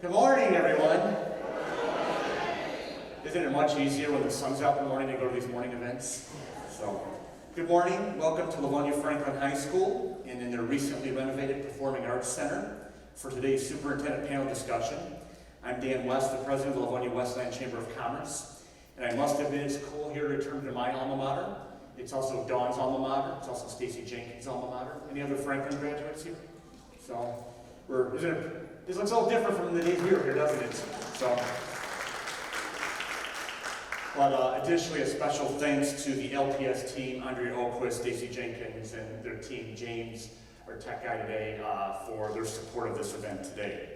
Good morning, everyone. Isn't it much easier when the sun's out in the morning to go to these morning events? So, good morning. Welcome to Livonia Franklin High School and in their recently renovated Performing Arts Center for today's Superintendent panel discussion. I'm Dan West, the president of the Livonia Westland Chamber of Commerce, and I must admit it's cool here to return to my alma mater. It's also Dawn's alma mater. It's also Stacy Jenkins' alma mater. Any other Franklin graduates here? So, this looks all different from the days we were here, doesn't it? So, but additionally, a special thanks to the LPS team, Andrea Oquist, Stacy Jenkins, and their team, James, our tech guy today, for their support of this event today.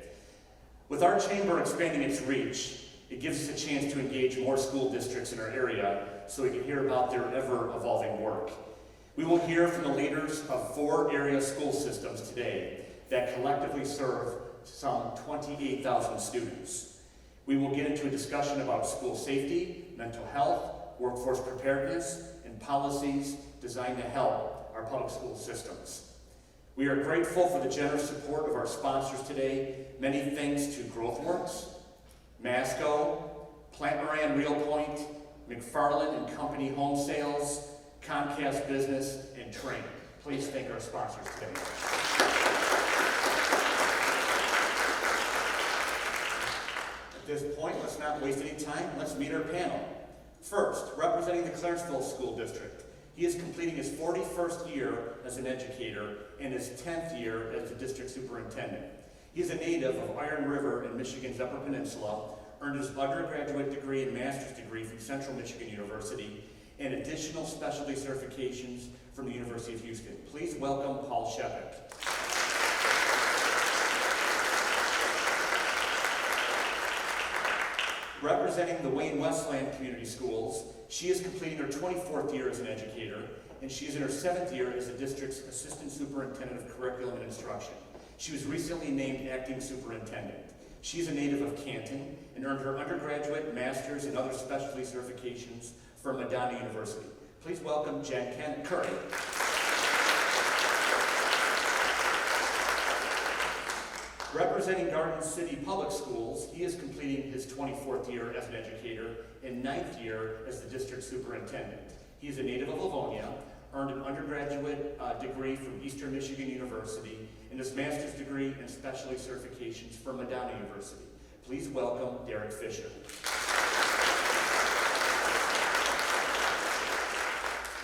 With our chamber expanding its reach, it gives us a chance to engage more school districts in our area so we can hear about their ever-evolving work. We will hear from the leaders of 4 area school systems today that collectively serve some 28,000 students. We will get into a discussion about school safety, mental health, workforce preparedness, and policies designed to help our public school systems. We are grateful for the generous support of our sponsors today. Many thanks to GrowthWorks, Masco, Plant Moran Real Point, McFarland and Company Home Sales, Comcast Business, and Train. Please thank our sponsors today. At this point, let's not waste any time. Let's meet our panel. First, representing the Clarenceville School District. He is completing his 41st year as an educator and his 10th year as the district superintendent. He is a native of Iron River in Michigan's Upper Peninsula, earned his undergraduate degree and master's degree from Central Michigan University, and additional specialty certifications from the University of Houston. Please welcome Paul Shepik. Representing the Wayne Westland Community Schools, she is completing her 24th year as an educator, and she is in her 7th year as the district's Assistant Superintendent of Curriculum and Instruction. She was recently named Acting Superintendent. She is a native of Canton and earned her undergraduate, master's, and other specialty certifications from Madonna University. Please welcome Jen Curry. Representing Garden City Public Schools, he is completing his 24th year as an educator and 9th year as the district superintendent. He is a native of Livonia, earned an undergraduate degree from Eastern Michigan University, and his master's degree and specialty certifications from Madonna University. Please welcome Derek Fisher.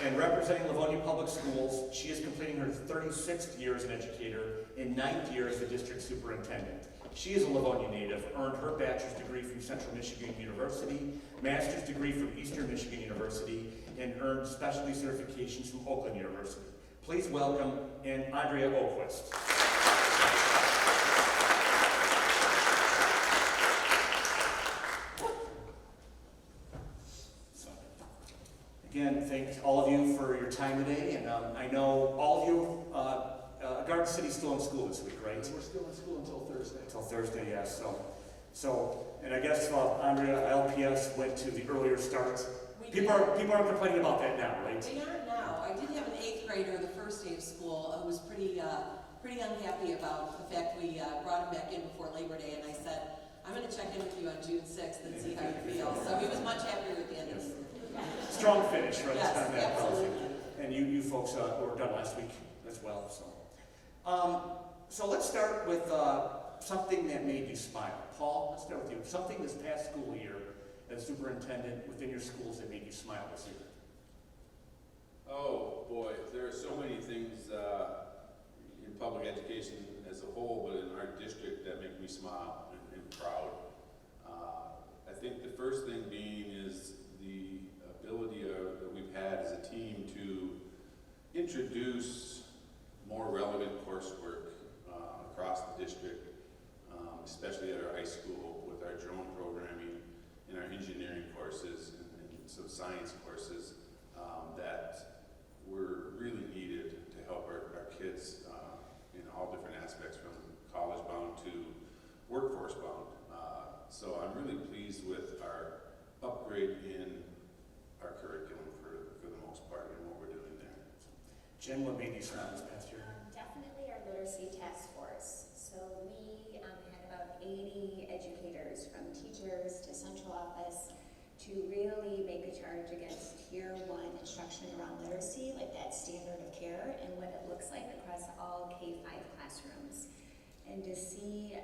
And representing Livonia Public Schools, she is completing her 36th year as an educator and 9th year as the district superintendent. She is a Livonia native, earned her bachelor's degree from Central Michigan University, master's degree from Eastern Michigan University, and earned specialty certifications from Oakland University. Please welcome Andrea Oquist. Again, thank all of you for your time today, and I know all of you, Garden City's still in school this week, right? We're still in school until Thursday. Until Thursday, yes. So, and I guess Andrea, LPS went to the earlier start. People aren't complaining about that now, right? They aren't now. I did have an 8th grader the first day of school who was pretty unhappy about the fact we brought him back in before Labor Day, and I said, I'm going to check in with you on June 6th and see how you feel. So he was much happier at the end of the Strong finish, right? Yes, absolutely. And you folks were done last week as well. So let's start with something that made you smile. Paul, let's start with you. Something this past school year as superintendent within your schools that made you smile this year. Oh boy, there are so many things in public education as a whole, but in our district that make me smile and proud. I think the first thing being is the ability that we've had as a team to introduce more relevant coursework across the district, especially at our high school with our drone programming and our engineering courses and some science courses that were really needed to help our kids in all different aspects, from college bound to workforce bound. So I'm really pleased with our upgrade in our curriculum for the most part and what we're doing there. Jen, what made you smile this past year? Definitely our literacy task force. So we had about 80 Central Office to really make a charge against Tier 1 instruction around literacy, like that standard of care, and what it looks like across all K-5 classrooms. And to see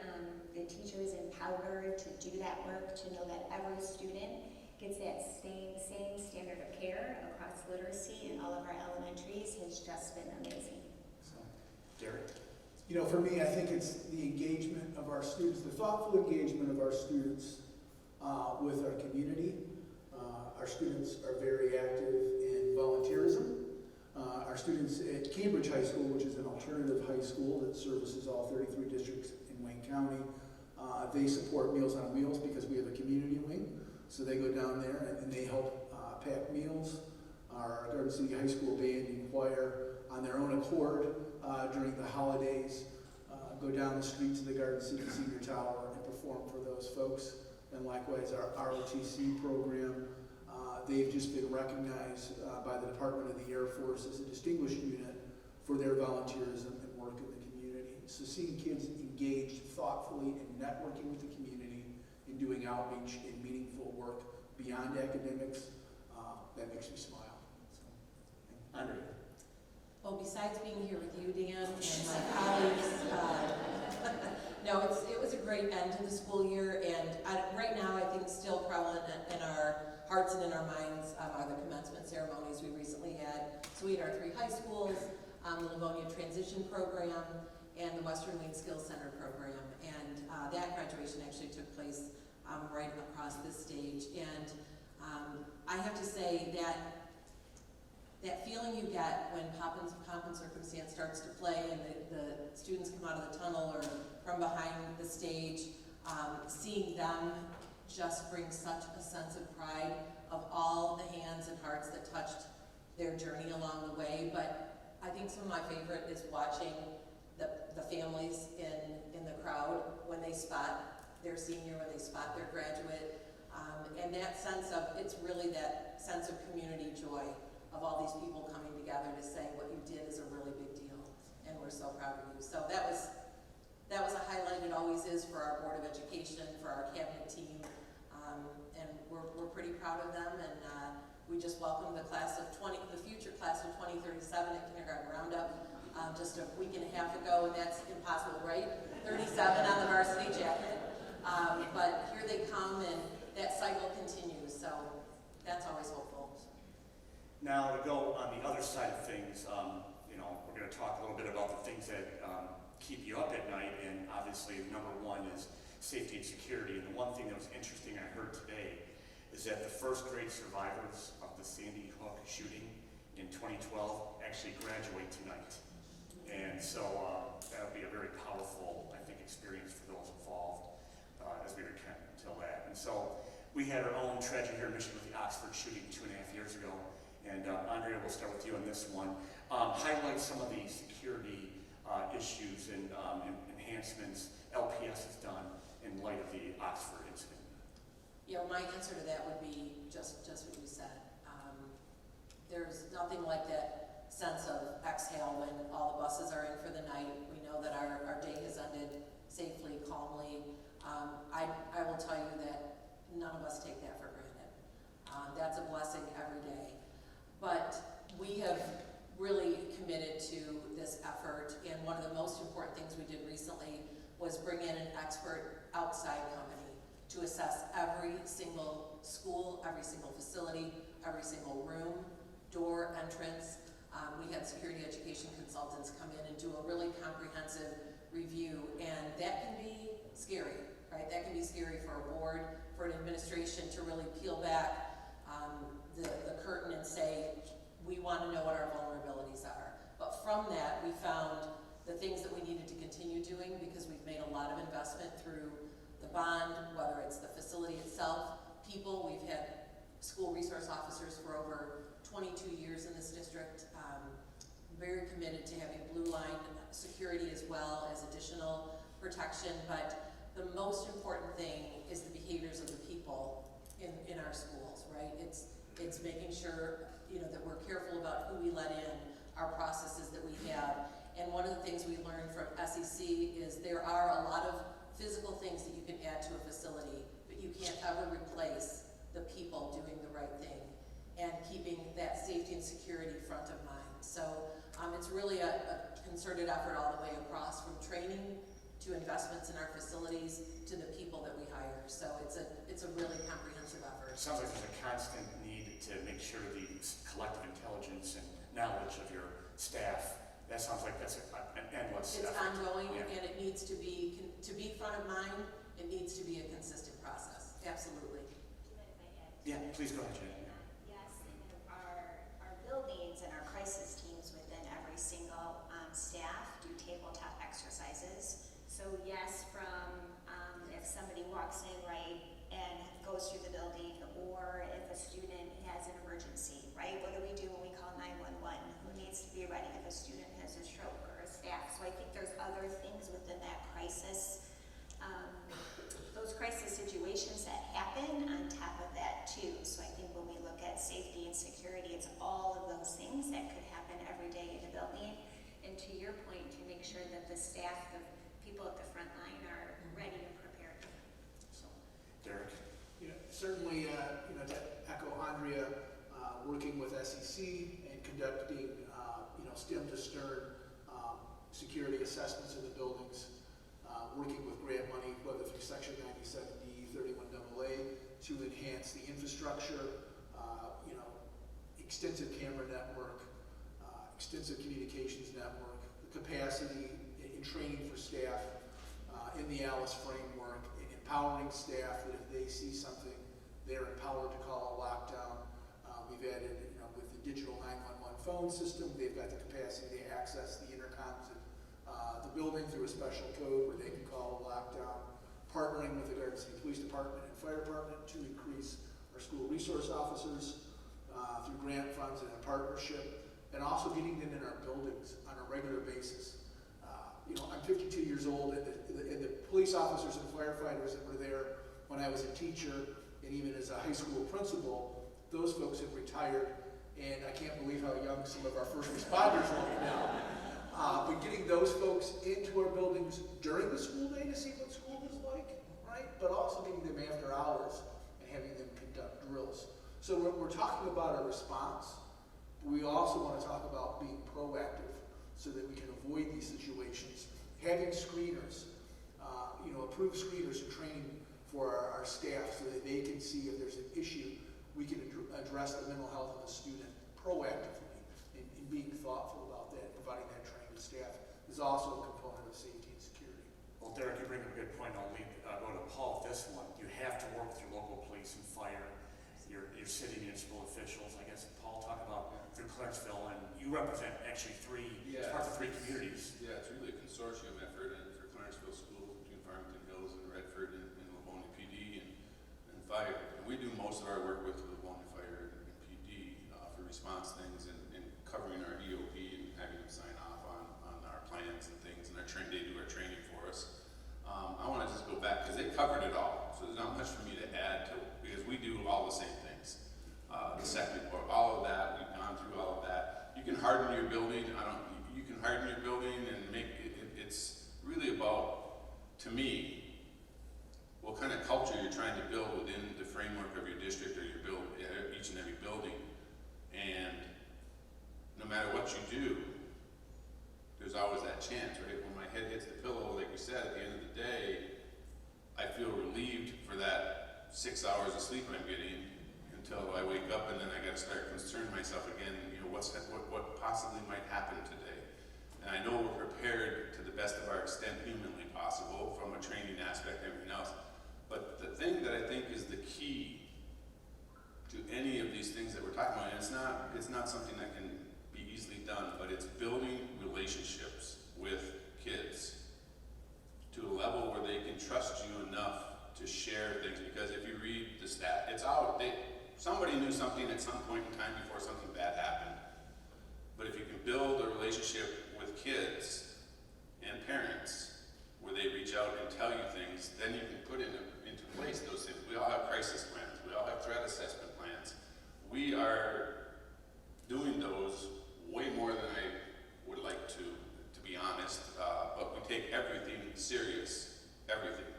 the teachers empowered to do that work, to know that every student gets that same standard of care across literacy in all of our elementaries has just been amazing. So, Derek? You know, for me, I think it's the engagement of our students, the thoughtful engagement of our students with our community. Our students are very active in volunteerism. Our students at Cambridge High School, which is an alternative high school that services all 33 districts in Wayne County, they support Meals on Wheels because we have a community wing. So they go down there and they help pack meals. Our Garden City High School band and choir, on their own accord during the holidays, go down the street to the Garden City Senior Tower and perform for those folks. And likewise, our ROTC program, they've just been recognized by the Department of the Air Force as a distinguished unit for their volunteerism and work in the community. So seeing kids engaged thoughtfully in networking with the community, in doing outreach and meaningful work beyond academics, that makes me smile. So, Andrea? Well, besides being here with you, Dan, and my colleagues, no, it was a great end to the school year, and right now I think still prevalent in our hearts and in our minds are the commencement ceremonies we recently had. So we had our 3 high schools, the Livonia Transition Program, and the Western Wayne Skills Center program, and that graduation actually took place right across this stage. And I have to say that feeling you get when pomp and circumstance starts to play and the students come out of the tunnel or from behind the stage, seeing them just brings such a sense of pride of all the hands and hearts that touched their journey along the way. But I think some of my favorite is watching the families in the crowd when they spot their senior, when they spot their graduate, and that sense of, it's really that sense of community joy of all these people coming together to say what you did is a really big deal, and we're so proud of you. So that was a highlight. It always is for our Board of Education, for our cabinet team, and we're pretty proud of them. And we just welcomed the future class of 2037 at Kindergarten Roundup just a week and a half ago, and that's impossible, right? 37 on the varsity jacket, but here they come, and that cycle continues. So that's always hopeful. Now, to go on the other side of things, we're going to talk a little bit about the things that keep you up at night, and obviously number one is safety and security. And the one thing that was interesting I heard today is that the first grade survivors of the Sandy Hook shooting in 2012 actually graduate tonight. And so that'll be a very powerful, I think, experience for those involved as we recount until that. And so we had our own tragedy here in Michigan with the Oxford shooting 2.5 years ago. And Andrea, we'll start with you on this one. Highlight some of the security issues and enhancements LPS has done in light of the Oxford incident. Yeah, well, my answer to that would be just what you said. There's nothing like that sense of exhale when all the buses are in for the night. We know that our day has ended safely, calmly. I will tell you that none of us take that for granted. That's a blessing every day. But we have really committed to this effort, and one of the most important things we did recently was bring in an expert outside company to assess every single school, every single facility, every single room, door, entrance. We had security education consultants come in and do a really comprehensive review, and that can be scary, right? That can be scary for a board, for an administration to really peel back the curtain and say, we want to know what our vulnerabilities are. But from that, we found the things that we needed to continue doing, because we've made a lot of investment through the bond, whether it's the facility itself, people. We've had school resource officers for over 22 years in this district, very committed to having blue line security as well as additional protection. But the most important thing is the behaviors of the people in our schools, right? It's making sure, that we're careful about who we let in, our processes that we have. And one of the things we learned from SEC is there are a lot of physical things that you can add to a facility, but you can't ever replace safety and security front of mind. So it's really a concerted effort all the way across, from training to investments in our facilities to the people that we hire. So it's a really comprehensive effort. It sounds like there's a constant need to make sure the collective intelligence and knowledge of your staff, that sounds like that's an endless It's effort. ongoing, Yeah. and it needs to be front of mind. It needs to be a consistent process. Absolutely. Yeah, please go ahead, Jen. Yes, and our buildings and our crisis teams within every single staff do tabletop exercises. So yes, from if somebody walks in, right, and goes through the building, or if a student has an emergency, right? What do we do when we call 911? Who needs to be ready if a student has a stroke or a staff? So I think there's other things within that crisis, those crisis situations that happen on top of that too. So I think when we look at safety and security, it's all of those things that could happen every day in the building. And to your point, to make sure that the staff, the people at the front line are ready and prepared. So, Derek? Certainly, to echo Andrea, working with SEC and conducting, stem to stern security assessments of the buildings, working with grant money, whether through Section 97D, 31AA, to enhance the infrastructure, extensive camera network, extensive communications network, the capacity in training for staff in the ALICE framework, empowering staff that if they see something, they're empowered to call a lockdown. We've added, with the digital 911 phone system, they've got the capacity to access the intercoms at the building through a special code where they can call a lockdown. Partnering with the Garden City Police Department and Fire Department to increase our school resource officers through grant funds and a partnership, and also getting them in our buildings on a regular basis. I'm 52 years old, and the police officers and firefighters that were there when I was a teacher and even as a high school principal, those folks have retired, and I can't believe how young some of our first responders look now. But getting those folks into our buildings during the school day to see what school is like, right? But also getting them after hours and having them conduct drills. So we're talking about a response. We also want to talk about being proactive so that we can avoid these situations. Having screeners, approved screeners and training for our staff so that they can see if there's an issue, we can address the mental health of the student proactively and being thoughtful about that, providing that trained staff is also a component of safety and security. Well, Derek, you bring up a good point. I'll go to Paul with this one. You have to work with your local police and fire, your city municipal officials. I guess, Paul, talk about through Clarksville, and you represent actually parts of three communities. Yeah, it's really a consortium effort for Clarksville schools between Farmington Hills and Redford and Livonia PD and fire. And we do most of our work with Livonia Fire and PD for response things and covering our EOP and having them sign off on our plans and things, and they do our training for us. I want to just go back because they covered it all, so there's not much for me to add to, because we do all the same things. The second report, all of that, we've gone through all of that. You can harden your building. You can harden your building and make it. It's really about, to me, what kind of culture you're trying to build within the framework of your district or each and every building. And no matter what you do, there's always that chance, right? When my head hits the pillow, like you said, at the end of the day, I feel relieved for that 6 hours of sleep I'm getting until I wake up, and then I got to start concerning myself again. What possibly might happen today? And I know we're prepared to the best of our extent humanly possible from a training aspect and everything else. But the thing that I think is the key to any of these things that we're talking about, and it's not something that can be easily done, but it's building relationships with kids to a level where they can trust you enough to share things. Because if you read the stat, it's out. Somebody knew something at some point in time before something bad happened. But if you can build a relationship with kids and parents where they reach out and tell you things, then you can put into place those things. We all have crisis plans. We all have threat assessment plans. We are doing those way more than I would like to be honest. But we take everything serious, everything.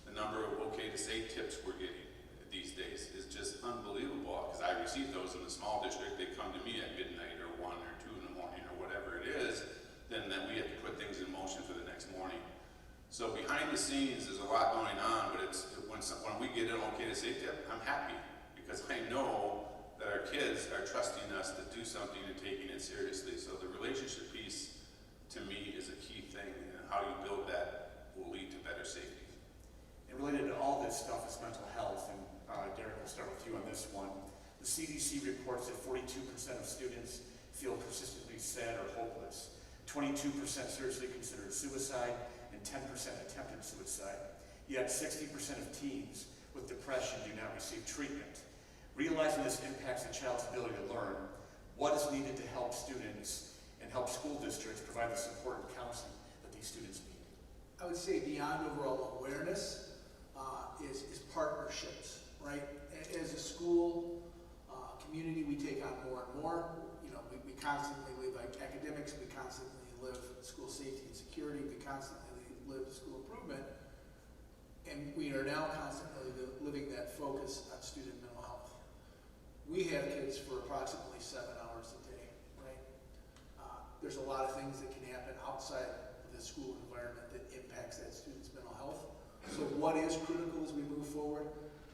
The number of okay to say tips we're getting these days is just unbelievable, because I receive those in the small district. They come to me then that we have to put things in motion for the next morning. So behind the scenes, there's a lot going on, but it's when we get an okay to safety, I'm happy because I know that our kids are trusting us to do something and taking it seriously. So the relationship piece, to me, is a key thing, and how you build that will lead to better safety. And related to all this stuff is mental health, and Derek, will start with you on this one. The CDC reports that 42% of students feel persistently sad or hopeless, 22% seriously considered suicide, and 10% attempted suicide. Yet 60% of teens with depression do not receive treatment. Realizing this impacts a child's ability to learn, what is needed to help students and help school districts provide the support and counseling that these students need? I would say beyond overall awareness is partnerships, right? As a school community, we take on more and more. You know, we constantly live like academics, we constantly live school safety and security, we constantly live school improvement, and we are now constantly living that focus on student mental health. We have kids for approximately 7 hours a day, right? There's a lot of things that can happen outside of the school environment that impacts that student's mental health. So what is critical as we move forward?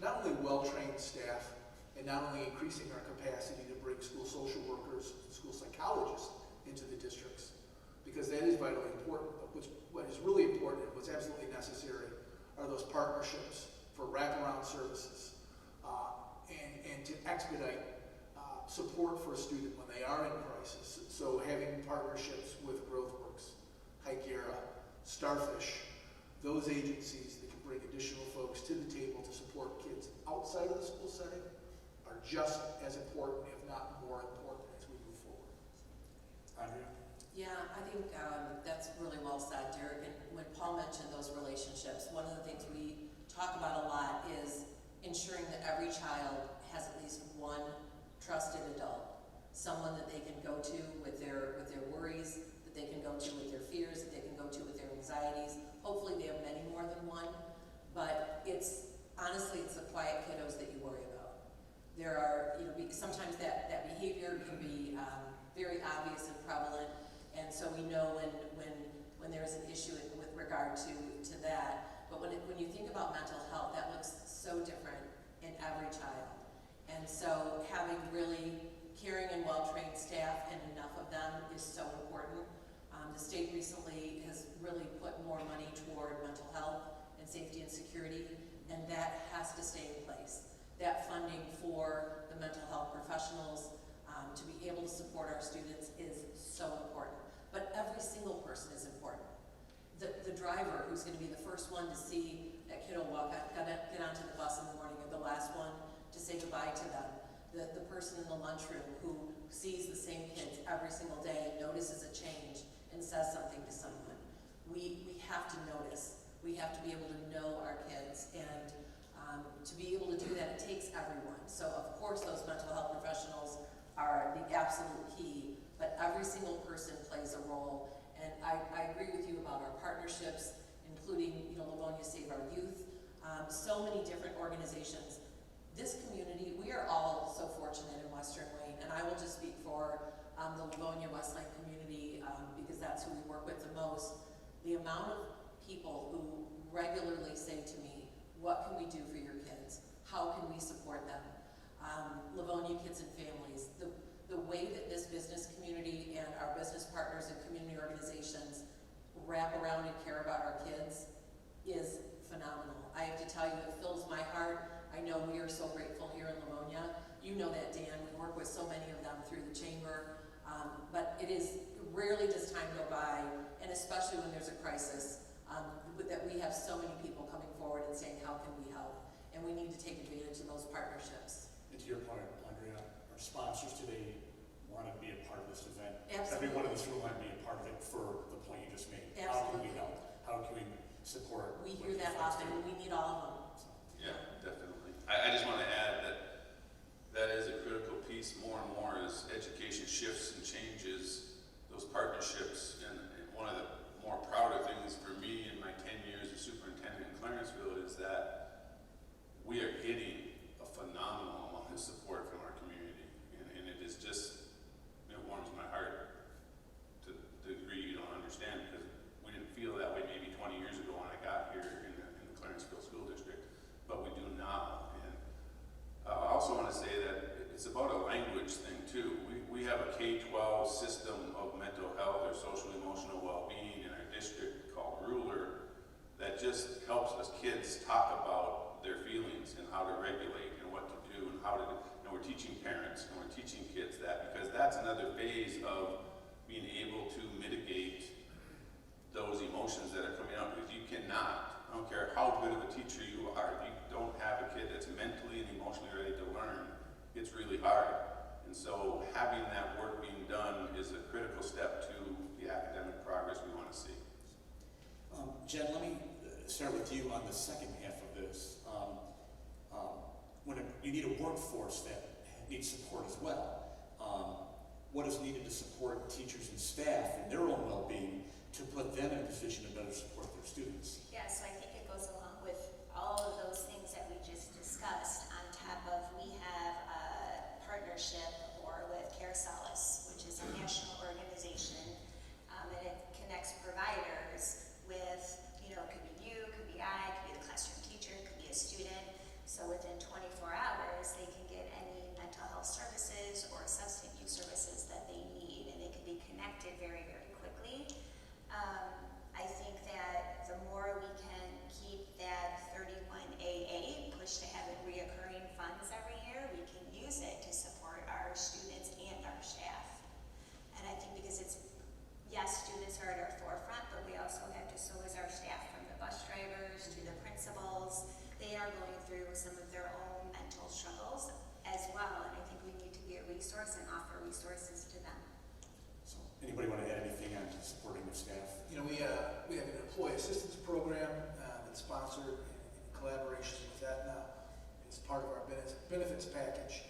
Not only well-trained staff, and not only increasing our capacity to bring school social workers and school psychologists into the districts, because that is vitally important, but what is really important and what's absolutely necessary are those partnerships for wraparound services and to expedite support for a student when they are in crisis. So having partnerships with GrowthWorks, Hikera, Starfish, those agencies that can bring additional folks to the table to support kids outside of the school setting are just as important, if not more important, as we move forward. Andrea? Yeah, I think that's really well said, Derek. And when Paul mentioned those relationships, one of the things we talk about a lot is ensuring that every child has at least one trusted adult, someone that they can go to with their worries, that they can go to with their fears, that they can go to with their anxieties. Hopefully they have many more than one, but honestly, it's the quiet kiddos that you worry about. There are, sometimes that behavior can be very obvious and prevalent, and so we know when there's an issue with regard to that. But when you think about mental health, that looks so different in every child. And so having really caring and well-trained staff and enough of them is so important. The state recently has really put more money toward mental health and safety and security, and that has to stay in place. That funding for the mental health professionals to be able to support our students is so important. But every single person is important. The driver who's going to be the first one to see that kiddo get onto the bus in the morning, or the last one to say goodbye to them. The person in the lunchroom who sees the same kids every single day and notices a change and says something to someone. We have to notice. We have to be able to know our kids, and to be able to do that, it takes everyone. So of course those mental health professionals are the absolute key, but every single person plays a role. And I agree with you about our partnerships, including Livonia Save Our Youth, so many different organizations. This community, we are all so fortunate in Western Wayne, and I will just speak for the Livonia Westland community because that's who we work with the most. The amount of people who regularly say to me, what can we do for your kids? How can we support them? Livonia Kids and Families, the way that this business community and our business partners and community organizations wrap around and care about our kids is phenomenal. I have to tell you, it fills my heart. I know we are so grateful here in Livonia. You know that, Dan. We work with so many of them through the chamber. But it is rarely does time go by, and especially when there's a crisis, that we have so many people coming forward and saying, how can we help? And we need to take advantage of those partnerships. And to your point, Andrea, our sponsors today want to be a part of this event. Absolutely. Everyone in this room want to be a part of it for the point you just made. Absolutely. How can we help? How can we support? We what hear you that folks often, do? and we need all of them. Yeah, definitely. I just want to add that is a critical piece more and more as education shifts and changes, those partnerships. And one of the more prouder things for me in my 10 years as superintendent in Clarenceville is that we are getting a phenomenal amount of support from our community. And it is just, it warms my heart to read on helps us kids talk about their feelings and how to regulate and what to do and how to, we're teaching parents and we're teaching kids that, because that's another phase of being able to mitigate those emotions that are coming out, because you cannot, I don't care how good of a teacher you are, if you don't have a kid that's mentally and emotionally ready to learn, it's really hard. And so having that work being done is a critical step to the academic progress we want to see. Jen, let me start with you on the second half of this. You need a workforce that needs support as well. What is needed to support teachers and staff in their own well-being to put them in a position to better support their students? Yeah, so I think it goes along with all of those things that we just discussed. On top of, we have a partnership with Care Solace, which is a national organization, and it connects providers with, it could be you, it could be I, it could be the classroom teacher, it could be a student. So within 24 hours, they can get any mental health services or substance use services that they need, and they can be connected very, very quickly. I think that the more we can keep that 31AA push to have it reoccurring funds every year, we can use it to support our students and our staff. And I think because yes, students are at our forefront, but we also have to, so is our staff, from the bus drivers to the principals. They are going through some of their own mental struggles as well, and I think we need to be a resource and offer resources to them. So, anybody want to add anything on supporting their staff? We have an employee assistance program that's sponsored in collaboration with Aetna. It's part of our benefits package.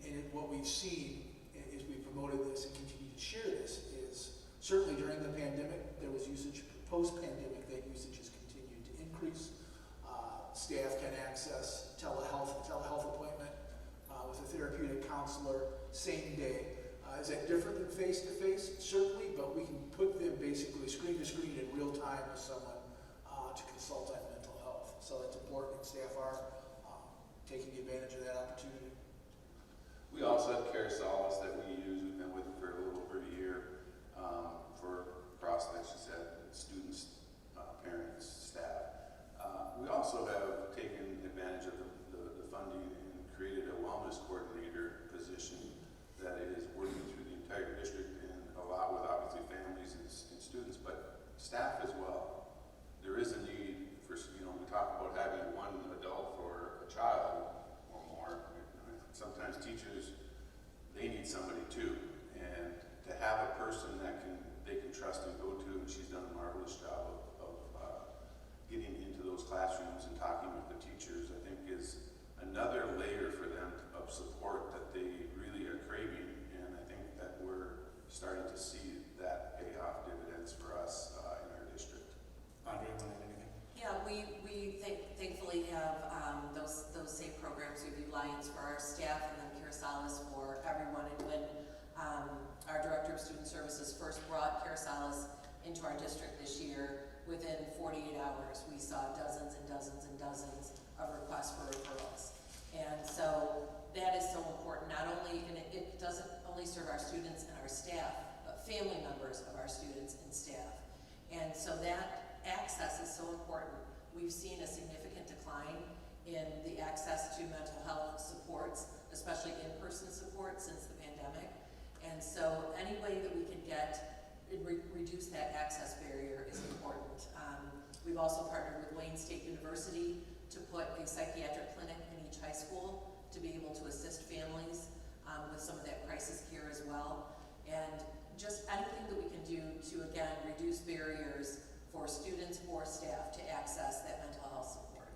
And what we've seen is we promoted this and continue to share this is certainly during the pandemic, there was usage. Post-pandemic, that usage has continued to increase. Staff can access telehealth appointment with a therapeutic counselor same day. Is that different than face-to-face? Certainly, but we can put them basically screen to screen in real time with someone to consult on mental health. So that's important, and staff are taking advantage of that opportunity. We also have Care Solace that we use. We've been with it for a little over a year for across, like she said, students, parents, staff. We also have taken advantage of the funding and created a wellness coordinator position that is working through the entire district and a lot with obviously families and students, but staff as well. There is a need for, we talk about having one adult for a child or more. Sometimes teachers, they need somebody too. And to have a person that they can trust and go to, and she's done a marvelous job of getting into those classrooms and talking with the teachers, I think is another layer for them of support that they really are craving. And I think that we're starting to see that pay off dividends for us in our district. Andre, want to add anything? Yeah, we thankfully have those same programs. We have Lions for our staff and then Care Solace for everyone. And when our Director of Student Services first brought Care Solace into our district this year, within 48 hours, we saw dozens and dozens and dozens of requests for referrals. And so that is so important, not only, and it doesn't only serve our students and our staff, but family members of our students and staff. And so that access is so important. We've seen a significant decline in the access to mental health supports, especially in-person support since the pandemic. And so any way that we can reduce that access barrier is important. We've also partnered with Wayne State University to put a psychiatric clinic in each high school to be able to assist families with some of that crisis care as well. And just anything that we can do to, again, reduce barriers for students or staff to access that mental health support.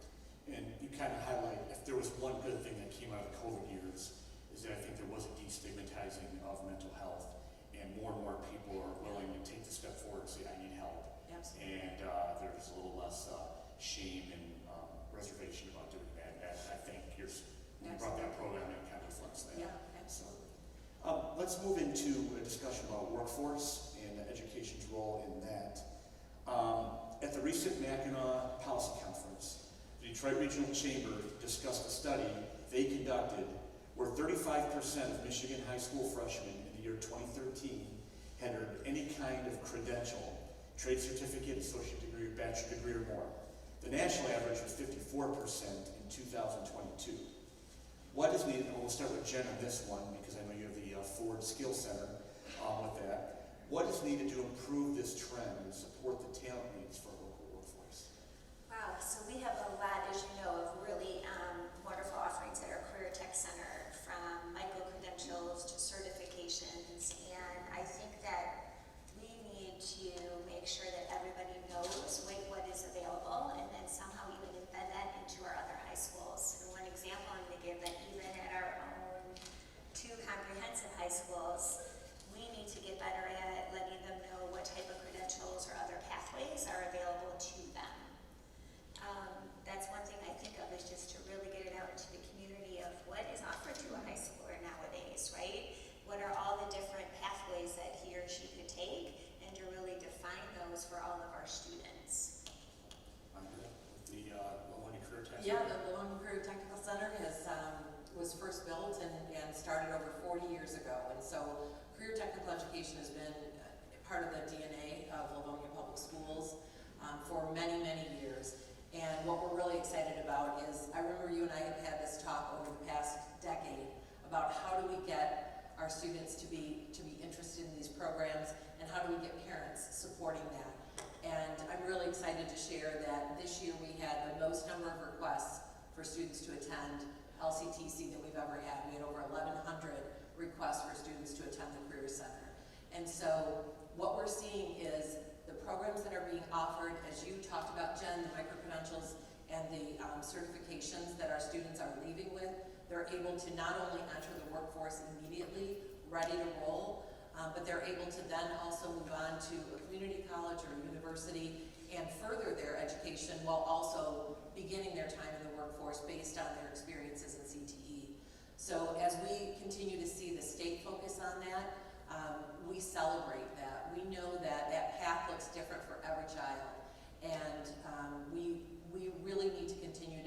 And you kind of highlight, if there was one good thing that came out of the COVID years, is that I think there was a destigmatizing of mental health, and more people are willing to take the step forward and say, I need help. Absolutely. And there's a little less shame and reservation about doing that. I think when you brought that program in, it kind of reflects that. Yeah, absolutely. Let's move into a discussion about workforce and education's role in that. At the recent Mackinac Policy Conference, the Detroit Regional Chamber discussed a study they conducted where 35% of Michigan high school freshmen in the year 2013 had earned any kind of credential, trade certificate, associate degree, degree or bachelor's degree or more. The national average was 54% in 2022. What is needed, and we'll start with Jen on this one because I know you have the Ford Skill Center with that. What is needed to improve this trend and support the talent needs for our local workforce? Wow, so we have a lot, as you know, of really wonderful offerings at our Career Tech Center, from micro-credentials to certifications, and I think that we need to make sure that everybody knows what is available, and then somehow even embed that into our other high schools. And one example I'm going to give, that even at our own 2 comprehensive high schools, we need to get better at letting them know what type of credentials or other pathways are available to them. That's one thing I think of, is just to really get it out into the community of what is offered to a high schooler nowadays, right? What are all the different pathways that he or she could take, and to really define those for all of our students. With the Livonia Career Tech. Yeah, the Livonia Career Technical Center was first built and started over 40 years ago. And so career technical education has been part of the DNA of Livonia Public Schools for many, many years. And what we're really excited about is, I remember you and I have had this talk over the past decade about how do we get our students to be interested in these programs, and how do we get parents supporting that. And I'm really excited to share that this year we had the most number of requests for students to attend LCTC that we've ever had. We had over 1,100 requests for students to attend the Career Center. And so what we're seeing is the programs that are being offered, as you talked about, Jen, the micro-credentials and the certifications that our students are leaving with, they're able to not only enter the workforce immediately, ready to roll, but they're able to then also move on to a community college or a university and further their education while also beginning their time in the workforce based on their experiences in CTE. So as we continue to see the state focus on that, we celebrate that. We know that that path looks different for every child, and we really need to continue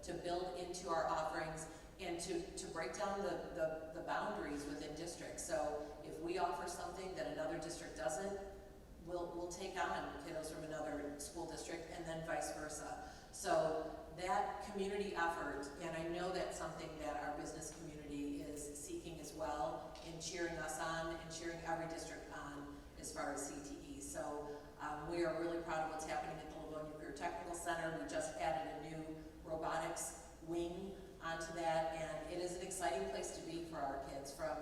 to build into our offerings and to break down the boundaries within districts. So if we offer something that another district doesn't, we'll take on kiddos from another school district, and then vice versa. So that community effort, and I know that's something that our business community is seeking as well, and cheering us on and cheering every district on as far as CTE. So we are really proud of what's happening at the Livonia Career Technical Center. We just added a new robotics wing onto that, and it is an exciting place to be for our kids, from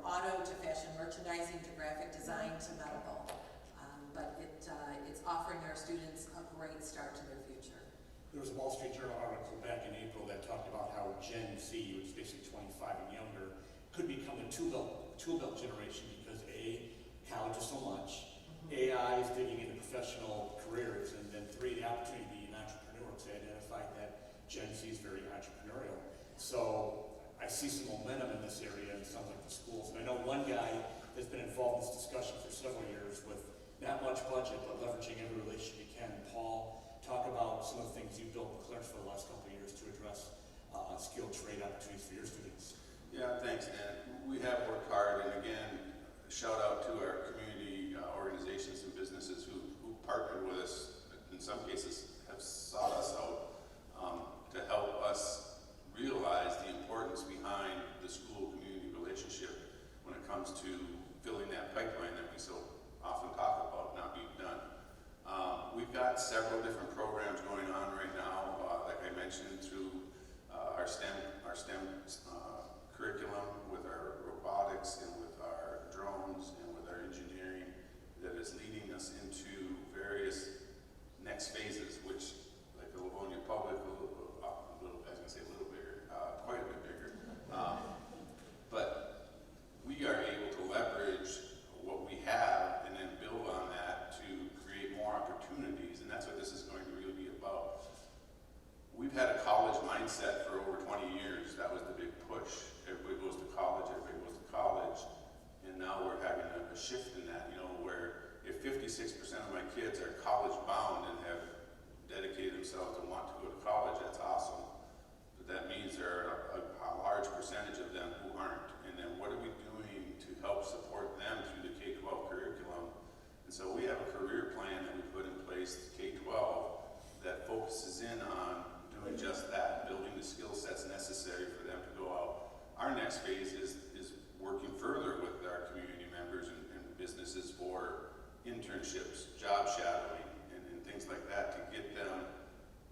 auto to fashion merchandising to graphic design to medical. But it's offering our students a great start to their future. There was a Wall Street Journal article back in April that talked about how Gen Z, which is basically 25 and younger, could become the tool belt generation because A, college is so much, AI is digging into professional careers, and then 3, the opportunity to be an entrepreneur, because they identified that Gen Z is very entrepreneurial. So I see some momentum in this area, and it sounds like the schools. And I know one guy that's been involved in this discussion for several years with not much budget, but leveraging every relationship you can. Paul, talk about some of the things you've built in Clarence for the last couple of years to address skilled trade opportunities for your students. Yeah, thanks, Dan. We have worked hard, and again, shout out to our community organizations and businesses who partnered with us, in some cases have sought us out to help us realize the importance behind the school-community relationship when it comes to filling that pipeline that we so often talk about not being done. We've got several different programs going on right now, like I mentioned, through our STEM curriculum, with our robotics and with our drones and with our engineering, that is leading us into various next phases, which, like the Livonia Public, quite a bit bigger. But we are able to leverage what we have and then build on that to create more opportunities, and that's what this is going to really be about. We've had a college mindset for over 20 years. That was the big push. Everybody goes to college, and now we're having a shift in that, where if 56% of my kids are college bound and have dedicated internships, job shadowing, and things like that to get them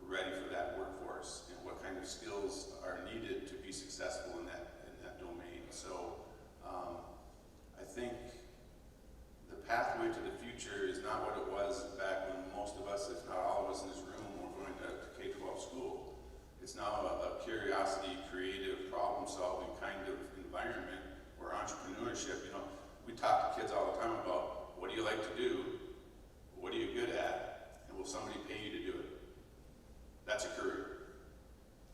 ready for that workforce and what kind of skills are needed to be successful in that domain. So I think the pathway to the future is not what it was back when most of us, if not all of us in this room, were going to K-12 school. It's now a curiosity, creative, problem-solving kind of environment where entrepreneurship, we talk to kids all the time about what do you like to do, what are you good at, and will somebody pay you to do it? That's a career.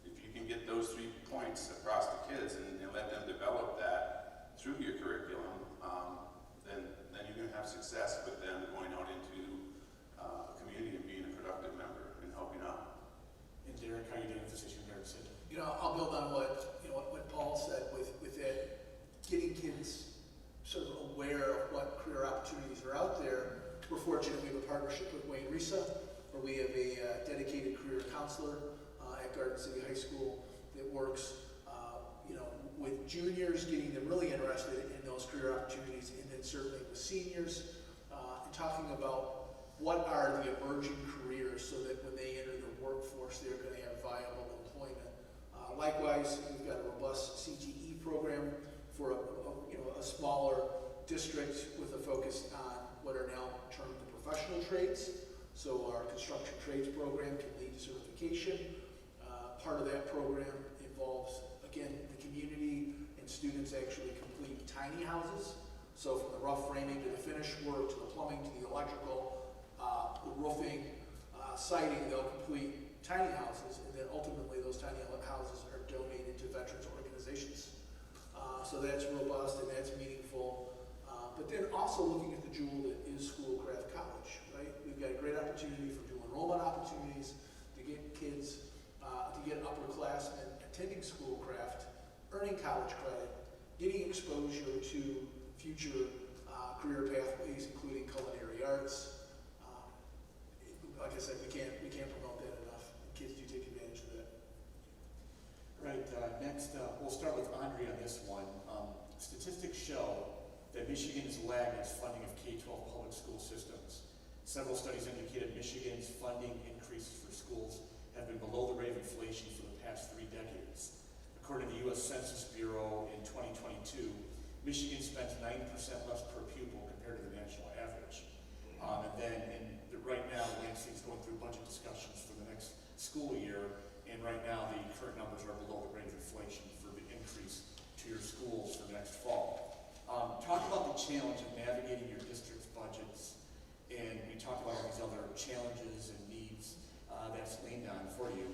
If you can get those 3 points across to kids and let them develop that through your curriculum, then you're going to have success with them going out into a community and being a productive member and helping out. And Derek, how are you doing with this issue there? I'll build on what Paul said with that, getting kids sort of aware of what career opportunities are out there. We're fortunate we have a partnership with Wayne Risa, where we have a dedicated career counselor at Garden City High School that works, with juniors, getting them really interested in those career opportunities, and then certainly with seniors, and talking about what are the emerging careers so that when they enter the workforce, they're going to have viable employment. Likewise, we've got a robust CTE program for a smaller district with a focus on what are now termed the professional trades. So our construction trades program can lead to certification. Part of that program involves, again, the community and students actually complete tiny houses. So from the rough framing to the finished work, to the plumbing, to the electrical, the roofing, siding, they'll complete tiny houses, and then ultimately those tiny houses are donated to veterans organizations. So that's robust and that's meaningful. But then also looking at the jewel that is Schoolcraft College, right? We've got a great opportunity for dual enrollment opportunities to get kids, to get upperclassmen attending Schoolcraft, earning college credit, getting exposure to future career pathways, including culinary arts. Like I said, we can't promote that enough. Kids do take advantage of that. Right, next, we'll start with Andre on this one. Statistics show that Michigan is lagging its funding of K-12 public school systems. Several studies indicated Michigan's funding increases for schools have been below the rate of inflation for the past 3 decades. According to the U.S. Census Bureau in 2022, Michigan spends 9% less per pupil compared to the national average. And then right now, Lansing's going through budget discussions for the next school year, and right now the current numbers are below the rate of inflation for the increase to your schools for the next fall. Talk about the challenge of navigating your district's budgets, and we talked about all these other challenges and needs that's leaned on for you.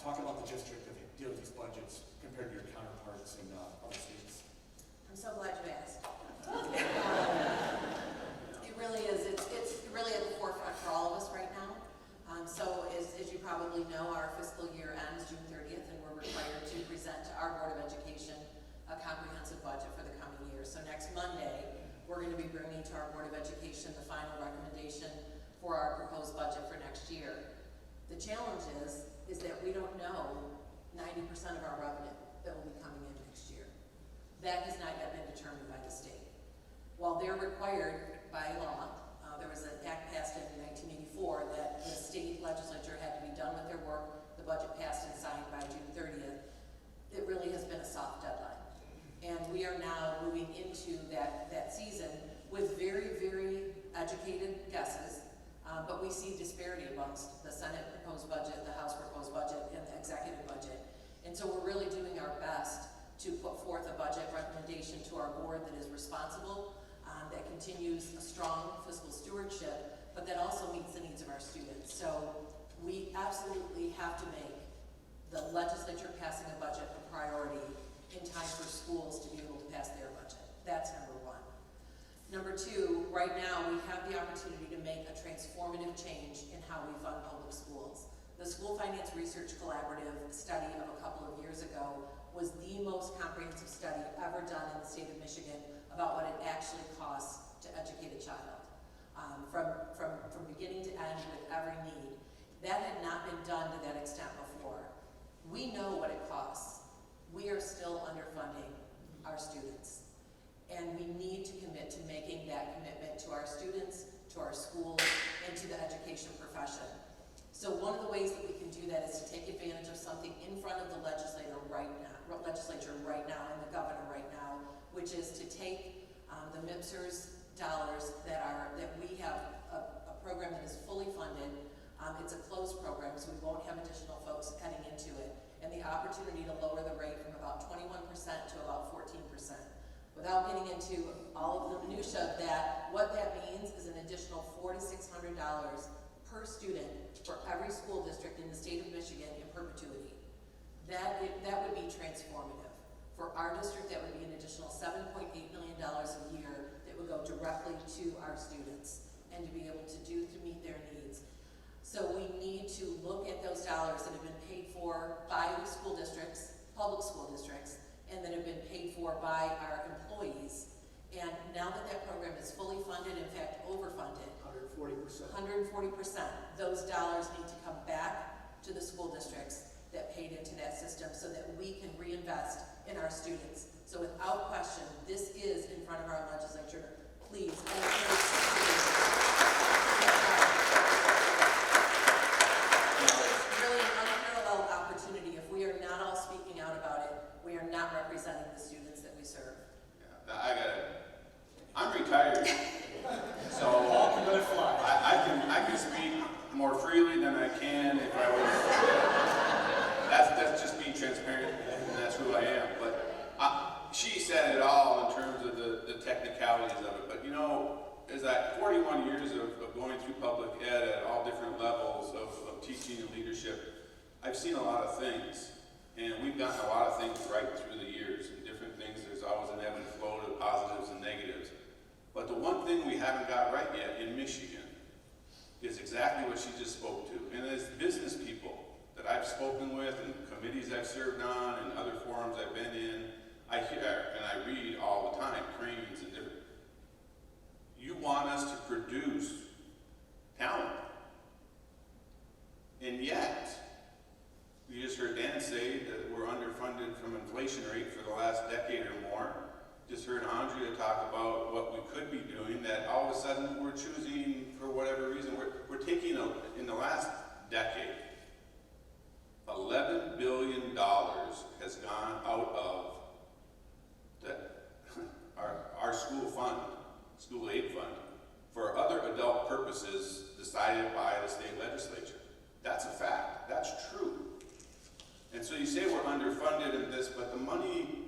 Talk about the district that deals with these budgets compared to your counterparts in other states. I'm so glad you asked. It really is. It's really at the forefront for all of us right now. So as you probably know, our fiscal year ends June 30th, and we're required to present to our Board of Education a comprehensive budget for the coming year. So next Monday, we're going to be bringing to our Board of Education the final recommendation for our proposed budget for next year. The challenge is that we don't know 90% of our revenue that will be coming in next year. That has not yet been determined by the state. While they're required by law, there was an act passed in 1984 that the state legislature had to be done with their work, the budget passed and signed by June 30th. It really has been a soft deadline. And we are now moving into that season with very, very educated guesses, but we see disparity amongst the Senate proposed budget, the House proposed budget, and the executive budget. And so we're really doing our best to put forth a budget recommendation to our board that is responsible, that continues a strong fiscal stewardship, but that also meets the needs of our students. So we absolutely have to make the legislature passing a budget a priority in time for schools to be able to pass their budget. That's number one. Number two, right now we have the opportunity to make a transformative change in how we fund public schools. The School Finance Research Collaborative study of a couple of years ago was the most comprehensive study ever done in the state of Michigan about what it actually costs to educate a child, from beginning to end with every need. That had not been done to that extent before. We know what it costs. We are still underfunding our students, and we need to commit to making that commitment to our students, to to our schools, and to the education profession. So one of the ways that we can do that is to take advantage of something in front of the legislature right now, and the governor right now, which is to take the MIPSR's dollars that we have a program that is fully funded. It's a closed program, so we won't have additional folks heading into it, and the opportunity to lower the rate from about 21% to about 14%. Without getting into all of the minutia of that, what that means is an additional $400 to $600 per student for every school district in the state of Michigan in perpetuity. That would be transformative. For our district, that would be an additional $7.8 million a year that would go directly to our students and to be able to meet their needs. So we need to look at those dollars that have been paid for by the school districts, public school districts, and that have been paid for by our employees. And now that that program is fully funded, in fact, overfunded, 140%. 140%, those dollars need to come back to the school districts that paid into that system so that we can reinvest in our students. So without question, this is in front of our legislature. Please, it's really an unparalleled opportunity. If we are not all speaking out about it, we are not representing the students that we serve. Yeah, I'm retired, so I can speak more freely than I can if I was. That's just being transparent, and that's who I am. But she said it all in terms of the technicalities of it. But you know, is that 41 years of going through public ed at all different levels of teaching and leadership, I've seen a lot of things, and we've gotten a lot of things right through the years. And different things, there's always an ebb and flow to positives and negatives. But the one thing we haven't got right yet in Michigan is exactly what she just spoke to. And as business people that I've spoken with and committees I've served on and other forums I've been in, I hear and I read all the time, cranes and different. You want us to produce talent. And yet, you just heard Dan say that we're underfunded from inflation rate for the last decade or more. Just heard Andrea talk about what we could be doing, that all of a sudden we're choosing, for whatever reason, we're taking, in the last decade, $11 billion has gone out of our school fund, school aid fund, for other adult purposes decided by the state legislature. That's a fact. That's true. And so you say we're underfunded in this, but the money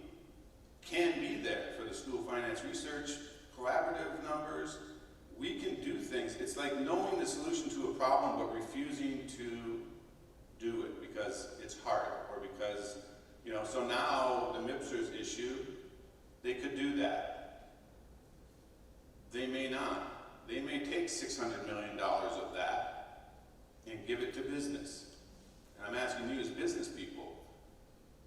can be there for the school finance research, collaborative numbers. We can do things. It's like knowing the solution to a problem but refusing to do it because it's hard or because, you know, so now the MIPSR's issue, they could do that. They may not. They may take $600 million of that and give it to business. And I'm asking you as business people,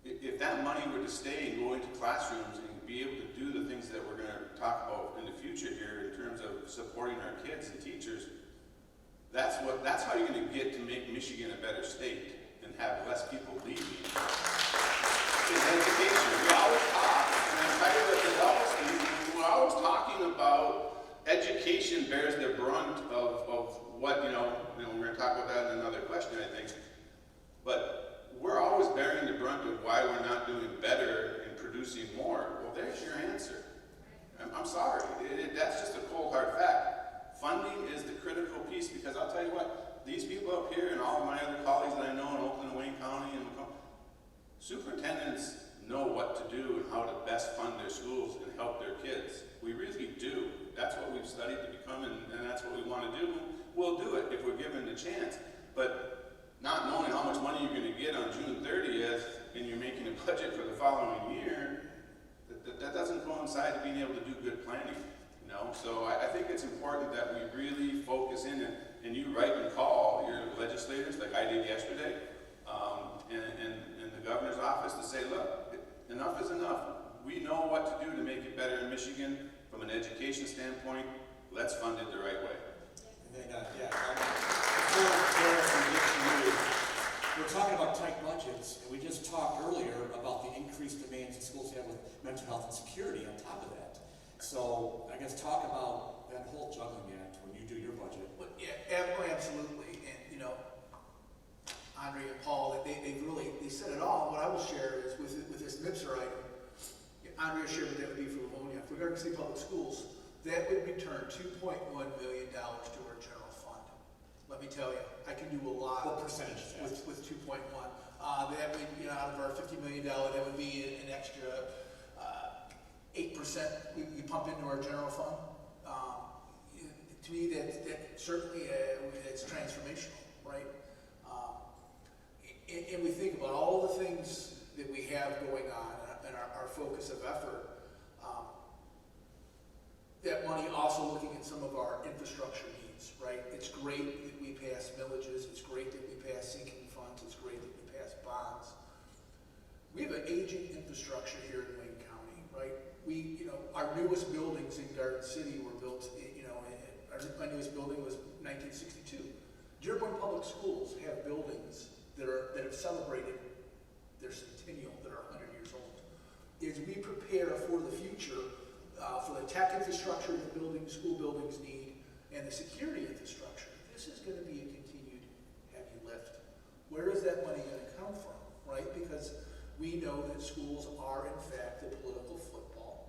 if that money were to stay and go into classrooms and be able to do the things that we're going to talk about in the future here in terms of supporting our kids and teachers, that's how you're going to get to make Michigan a better state and have less people leaving. In education, we always talk, and I'm tired of the double speak, we're always talking about education bears the brunt of what, you know, we're going to talk about that in another question, I think. But we're always bearing the brunt of why we're not doing better and producing more. Well, there's your answer. I'm sorry. That's just a cold, hard fact. Funding is the critical piece because I'll tell you what, these people up here and all of my other colleagues that I know in Oakland and Wayne County and Macomb, superintendents know what to do and how to best fund their schools and help their kids. We really do. That's what we've studied to become, and that's what we want to do. We'll do it if we're given the chance. But not knowing how much money you're going to get on June 30th and you're making a budget for the following year, that doesn't coincide to being able to do good planning, you know? So I think it's important that we really focus in and you write and call your legislators like I did yesterday, and the governor's office to say, look, enough is enough. We know what to do to make it better in Michigan from an education standpoint. Let's fund it the right way. And then, before we get to you, we're talking about tight budgets, and we just talked earlier about the increased demands that schools have with mental health and security on top of that. So I guess talk about that whole juggling act when you do your budget. But yeah, absolutely, and you know, Andre and Paul, they really, they said it all. What I will share is with this MIPSR item, Andre shared what that would be for Livonia. If we're going to see public schools, that would return $2.1 million to our general fund. Let me tell you, I can do a lot. What percentage is that? With 2.1. That would, you know, out of our $50 million, that would be an extra 8% we pump into our general fund. To me, that certainly it's transformational, right? And we think about all the things that we have going on and our focus of effort. That money also looking at some of our infrastructure needs, right? It's great that we pass millages. It's great that we pass sinking funds. It's great that we pass bonds. We have an aging infrastructure here in Wayne County, right? We, you know, our newest buildings in Garden City were built, you know, my newest building was 1962. Dearborn Public Schools have buildings that have celebrated their centennial, that are 100 years old. As we prepare for the future, for the tech infrastructure that school buildings need, and the security infrastructure, this is going to be a continued heavy lift. Where is that money going to come from, right? Because we know that schools are, in fact, the political football.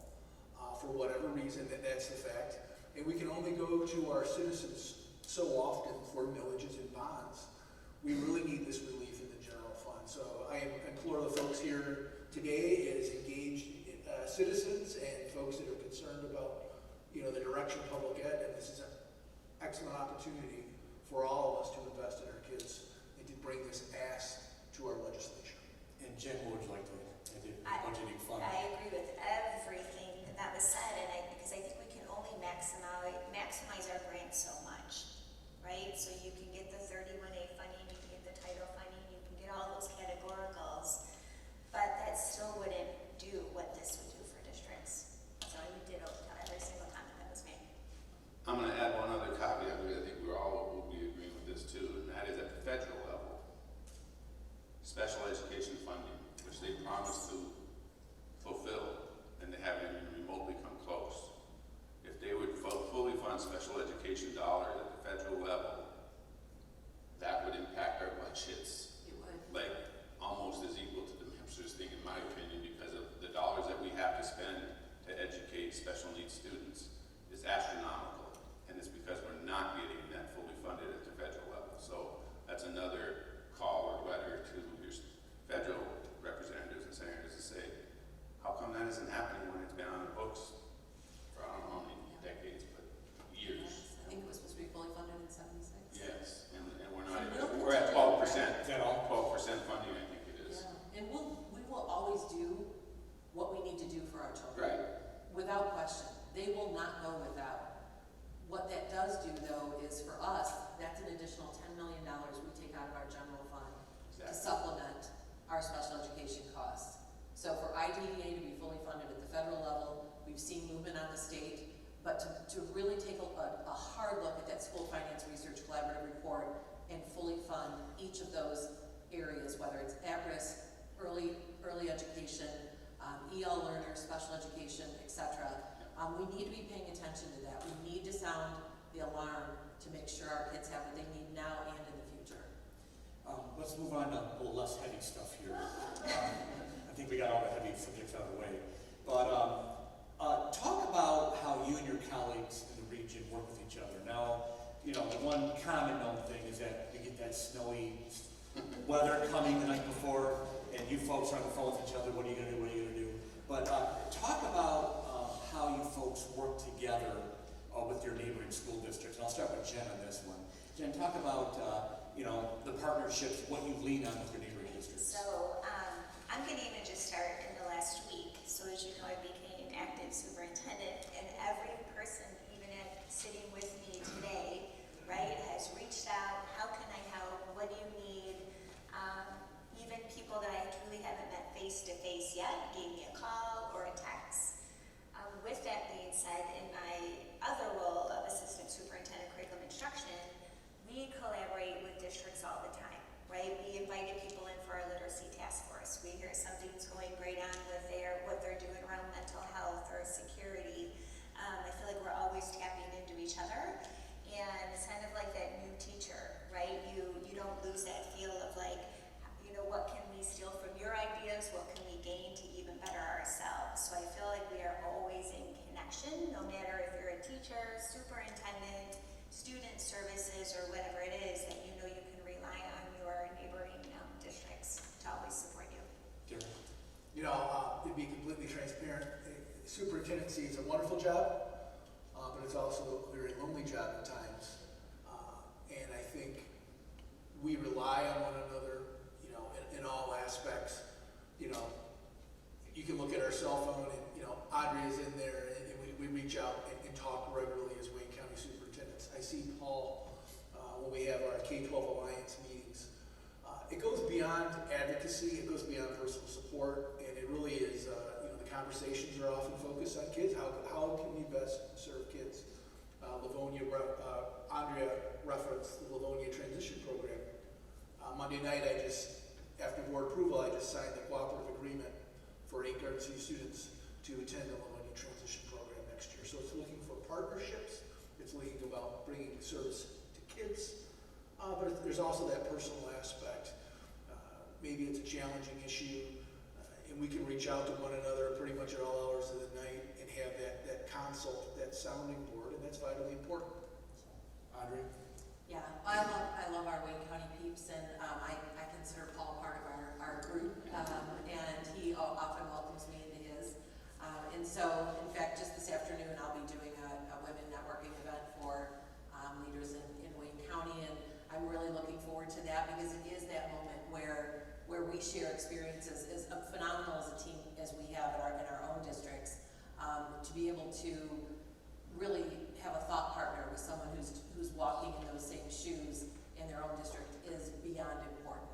For whatever reason, that's the fact. And we can only go to our citizens so often for millages and bonds. We really need this relief in the general fund. So I implore the folks here today as engaged citizens and folks that are concerned about, you know, the direction of public ed, and this is an excellent opportunity for all of us to invest in our kids and to bring this ask to our legislature. And Jen, what would you like to add to budgeting fund? I agree with everything that was said, and because I think we can only maximize our grants so much, right? So you can get the 31A funding, you can get the title funding, you can get all those categoricals, but that still wouldn't do what this would do for districts. So I would ditto to every single comment that was made. I'm going to add one other caveat, because I think we're all will be agreeing with this too, and that is at the federal level, special education funding, which they promised to fulfill, and they haven't even remotely come close. If they would fully fund special education dollars at the federal level, that would impact our budgets It would. like almost as equal to the MIPSR's thing, in my opinion, because of the dollars that we have to spend to educate special needs students is astronomical, and it's because we're not getting that fully funded at the federal level. So that's another call or letter to your federal representatives and senators to say, how come that isn't happening when it's been on the books for I don't know how many decades, but years? Yes, I think it was supposed to be fully funded in 76. Yes, and we're not even, we're at 12%. Is that all? 12% funding, I think it is. Yeah, and we will always do what we need to do for our children. Right. Without question. They will not go without. What that does do, though, is for us, that's an additional $10 million we take out of our general fund to Exactly. supplement our special education costs. So for IDEA to be fully funded at the federal level, we've seen movement on the state, but to really take a hard look at that school finance research collaborative report and fully fund each of those areas, whether it's at-risk, early education, EL learners, special education, etc. We need to be paying attention to that. We need to sound the alarm to make sure our kids have what they need now and in the future. Let's move on to a little less heavy stuff here. I think we got all the heavy subjects out of the way. But talk about how you and your colleagues in the region work with each other. Now, you know, the one common known thing is that we get that snowy weather coming the night before, and you folks are on the phone with each other. What are you going to do? What are you going to do? But talk about how you folks work together with your neighboring school districts. And I'll start with Jen on this one. Jen, talk about you know, the partnerships, what you lean on with your neighboring districts. So I'm going to even just start in the last week. So as you know, I became active superintendent, and every person, even sitting with me today, right, has reached out. How can I help? What do you need? Even people that I truly haven't met face to face yet gave me a call or a text. With that being said, in my other role of assistant superintendent curriculum instruction, we collaborate with districts all the time, right? We invited people in for our literacy task force. We hear something's going great on with what they're doing around mental health or security. I feel like we're always tapping into job, but it's also a very lonely job at times. And I think we rely on one another, you know, in all aspects. You know, you can look at our cell phone and, you know, Audrey is in there and we reach out and talk regularly as Wayne County Superintendents. I see Paul when we have our K-12 Alliance meetings. It goes beyond advocacy, it goes beyond personal support, and it really is, you know, the conversations are often focused on kids. How can we best serve kids? Andrea referenced the Livonia Transition Program. Monday night, after board approval, I just signed the cooperative agreement for 8 Garden City students to attend the Livonia Transition Program next year. So it's looking for partnerships, it's looking about bringing service to kids, but there's also that personal aspect. Maybe it's a challenging issue, and we can reach out to one another pretty much at all hours of the night and have that consult, that sounding board, and that's vitally important. Audrey? Yeah, I love our Wayne County peeps, and I consider Paul part of our group, and he often welcomes me into his. And so, in fact, just this afternoon, I'll be doing a women networking event for leaders in Wayne County, and I'm really looking forward to that because it is that moment where we share experiences as phenomenal as a team as we have in our own districts, to be able to really have a thought partner with someone who's walking in those same shoes in their own district is beyond important.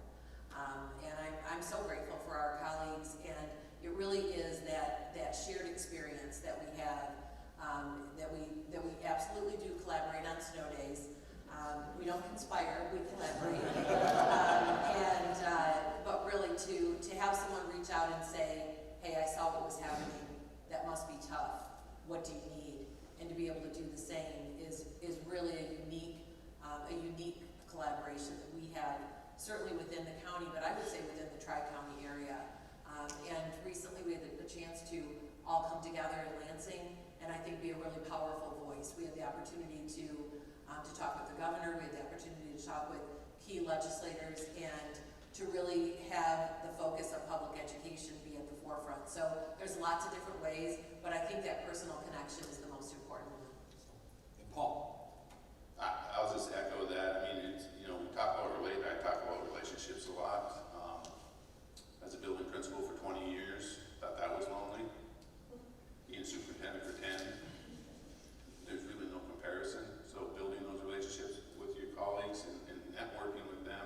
And I'm so grateful for our colleagues, and it really is that shared experience that we have, that we absolutely do collaborate on snow days. We don't conspire, we collaborate. But really to have someone reach out and say, hey, I saw what was happening, that must be tough, what do you need? And to be able to do the same is really a unique collaboration that we have, certainly within the county, but I would say within the Tri-County area. And recently we had the chance to all come together in Lansing and I think be a really powerful voice. We had the opportunity to talk with the governor, we had the opportunity to talk with key legislators, and to really have the focus of public education be at the forefront. So there's lots of different ways, but I think that personal connection is the most important one. And Paul? I'll just echo that. I mean, it's, you know, I talk about relationships a lot. As a building principal for 20 years, thought that was lonely. Being superintendent for 10, there's really no comparison. So building those relationships with your colleagues and networking with them,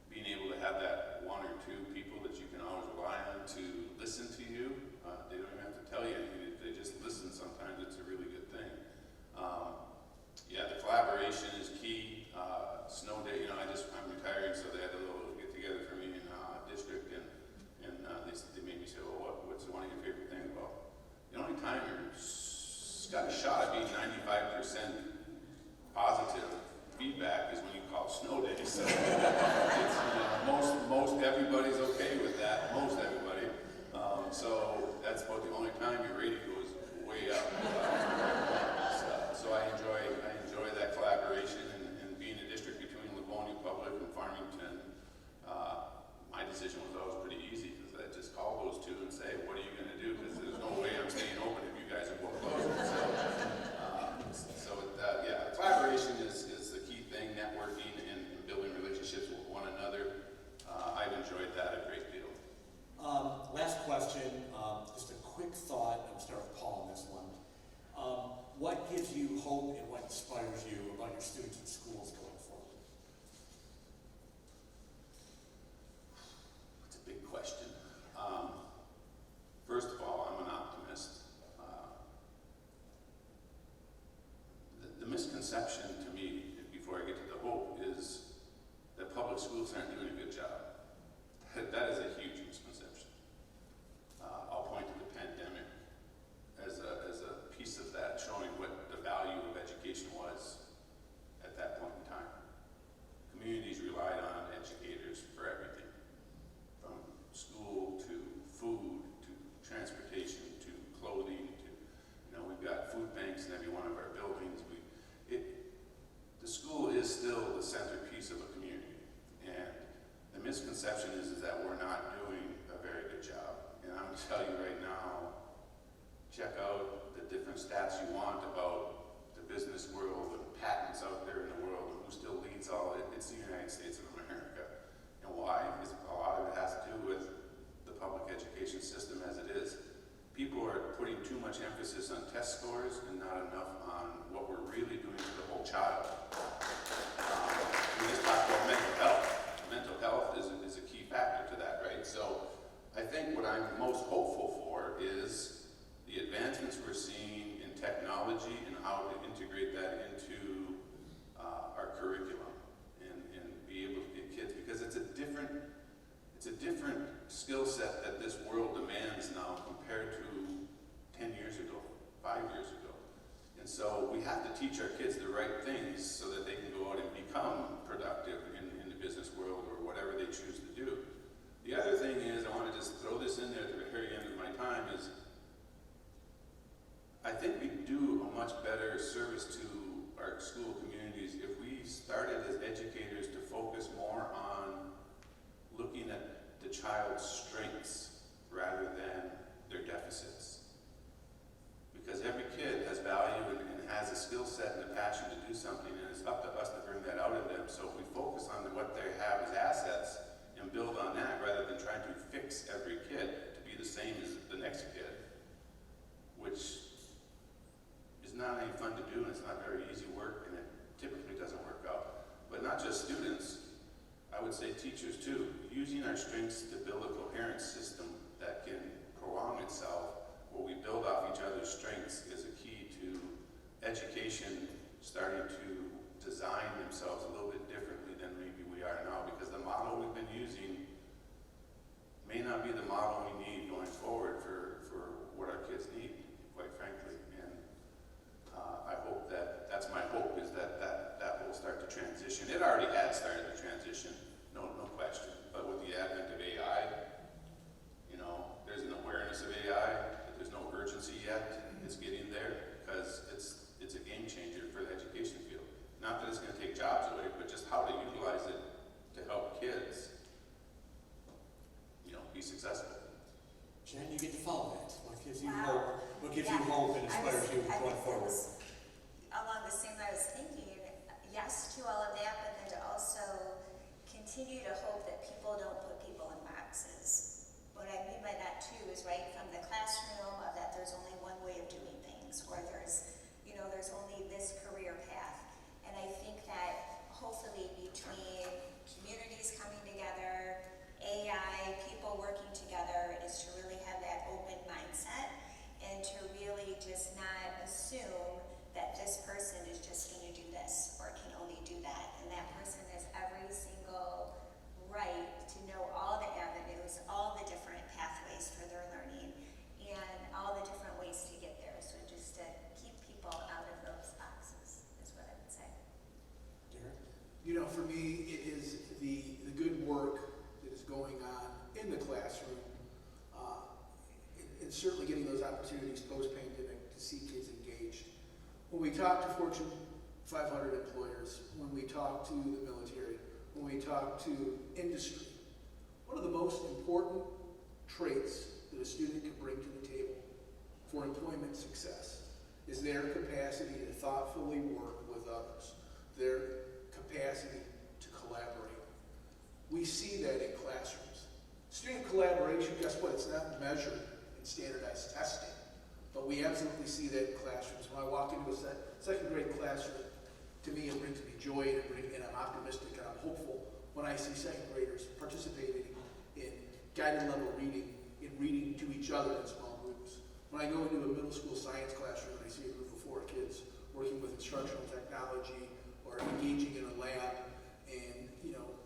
being able to have that one or two people that you can always rely on to listen to you. They don't even have to tell you anything. They just listen. Sometimes it's a really good thing. Yeah, the collaboration is key. Snow day, you know, I'm retiring, so they had a little get together for me in district, and they made me say, well, what's one of your favorite things about? The only time you're got a shot at being 95% positive feedback is when you call snow day. So it's, you know, most everybody's okay with that. Most everybody. So that's about the only time your rating goes way up. So I enjoy that collaboration and being a district between Livonia Public and Farmington. My decision was always pretty easy because I just call those two and say, what are you going to do? Because there's no way I'm staying open if you guys are both closing. Yeah, collaboration is the key thing, networking and building relationships with one another. I've enjoyed that a great deal. Last question, just a quick thought. I'm starting with Paul on this one. What gives you hope and what inspires you about your students and schools going forward? It's a big question. First of all, I'm an optimist. The misconception to me, before I get to the hope, is that public schools aren't doing a good job. That is a huge misconception. I'll point to the pandemic as a piece of that, showing what the value of education was at that point in time. Communities relied on educators for everything, from school to food to transportation to clothing to, you know, we've got food banks in every one of our buildings. The school is still the centerpiece of a community, and the misconception is that we're not doing a very good job. And I'm going to tell you right now, check out the different stats you want about the business world and patents out there in the world, and who still leads all it, it's the United States of America. And why? Because a lot of it has to do with the public education system as it is. People are putting too much emphasis on test scores and not enough on what we're really doing for the whole child. We just talked about mental health. Mental health is a key factor to that, right? So I think what I'm most hopeful for is the advancements we're seeing in technology and how to integrate that into our curriculum and be able to get kids, because it's a different skill set that this world demands now compared to 10 years ago, 5 years ago. And so we have to teach our kids the right things so that they can go out and become productive in the business world or whatever they choose to do. The other thing is, I want to just throw this in there at the very end of my time, is I think we do a much better service to our school communities if we started as educators to focus more on looking at the child's strengths rather than their deficits. Because every kid has value and has a skill set and a passion to do something, and it's up to us to bring that out of them. So if we focus on what they have as assets and build on that rather than trying to fix every kid to be the same as the next kid, which is not any fun to do, and it's not very easy work, and it typically doesn't work out. But not just students, I would say teachers too. Using our strengths to build a coherent system that can prolong itself, where we build off each other's strengths, is a key to education starting to design themselves a little bit differently than maybe we are now, because the model we've been using may not be the model we need going forward for what our kids need, quite frankly. And I hope that's my hope, is that will start to transition. It already has started to transition, no question. But with the advent of AI, there's an awareness of AI, but there's no urgency yet. It's getting there because it's a game changer for the education field. Not that it's going to take jobs away, but just how to utilize it to help kids, be successful. Jen, you get to follow that. What gives you Wow. hope? What gives you hope and inspires you going forward? Along the same line, I was thinking, yes to all of that, but then to also continue to hope that people don't put people in boxes. What I mean by that too is right from the classroom of that there's only one way of doing things, or there's only this career path. And I think that hopefully between communities coming together, AI, people working together, is to really have that open mindset and to really just not assume that this person is just going to do this or can only do that. And that person has every single right to know all the avenues, all the different pathways for their learning, and all the different ways to get there. So just to keep people out of those boxes is what I would say. Derek? For me, it is the good work that is going on in the classroom, and certainly getting those opportunities post-pandemic to see kids engaged. When we talk to Fortune 500 employers, when we talk to the military, when we talk to industry, one of the most important traits that a student can bring to the table for employment success is their capacity to thoughtfully work with others, their capacity to collaborate. We see that in classrooms. Student collaboration, guess what? It's not measured in standardized testing, but we absolutely see that in classrooms. When I walk into a second grade classroom, to me it brings me joy, and I'm optimistic and I'm hopeful when I see second graders participating in guided level reading, in reading to each other in small groups. When I go into a middle school science classroom and I see a group of 4 kids working with instructional technology or engaging in a lab and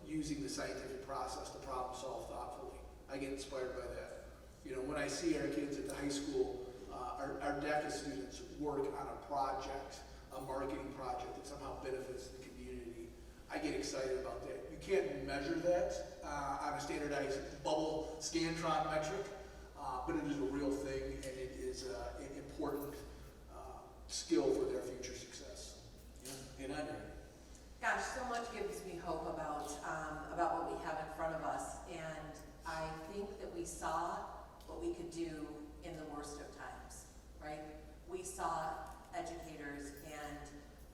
using the scientific process to problem solve thoughtfully, I get inspired by that. When I see our kids at the high school, our DECA students work on a project, a marketing project that somehow benefits the community, I get excited about that. You can't measure that on a standardized bubble Scantron metric, but it is a real thing, and it is an important skill for their future success. Yeah. And Andre? Gosh, so much gives me hope about what we have in front of us, and I think that we saw what we could do in the worst of times, right? we saw educators and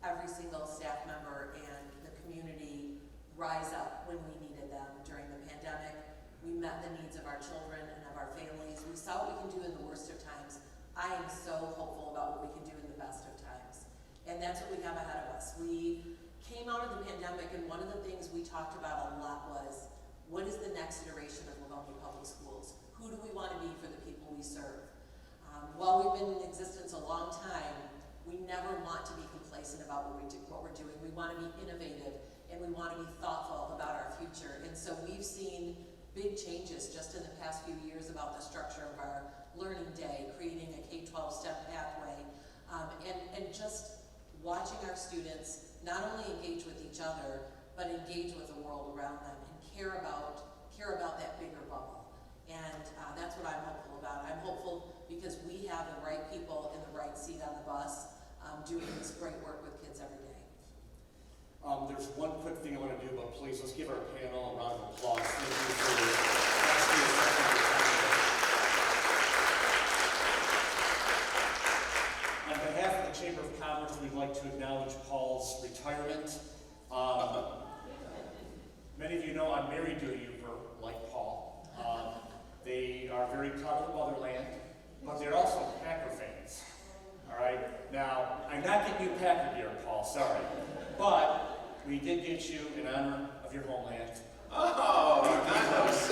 every single staff member and the community rise up when we needed them during the pandemic. We met the needs of our children and of our families. We saw what we can do in the worst of times. I am so hopeful about what we can do in the best of times. And that's what we have ahead of us. We came out of the pandemic, and one of the things we talked about a lot was, what is the next iteration of Livonia Public Schools? Who do we want to be for the people we serve? While we've been in existence a long time, we never want to be complacent about what we're doing. We want to be innovative, and we want to be thoughtful about our future. And so we've seen big changes just in the past few years about the structure of our learning day, creating a K-12 step pathway, and just watching our students not only engage with each other, but engage with the world around them and care about that bigger bubble. And that's what I'm hopeful about. I'm hopeful because we have the right people in the right seat on the bus doing this great work with kids every day. There's one quick thing I want to do, but please, let's give our panel a round of applause. Thank you for asking us that kind of question. On behalf of the Chamber of Commerce, we'd like to acknowledge Paul's retirement. Many of you know I'm married to a Uper, like Paul. They are very proud of the motherland, but they're also Packer fans. All right? Now, I'm not getting you Packer gear, Paul, sorry. But we did get you in honor of your homeland. Oh, 906.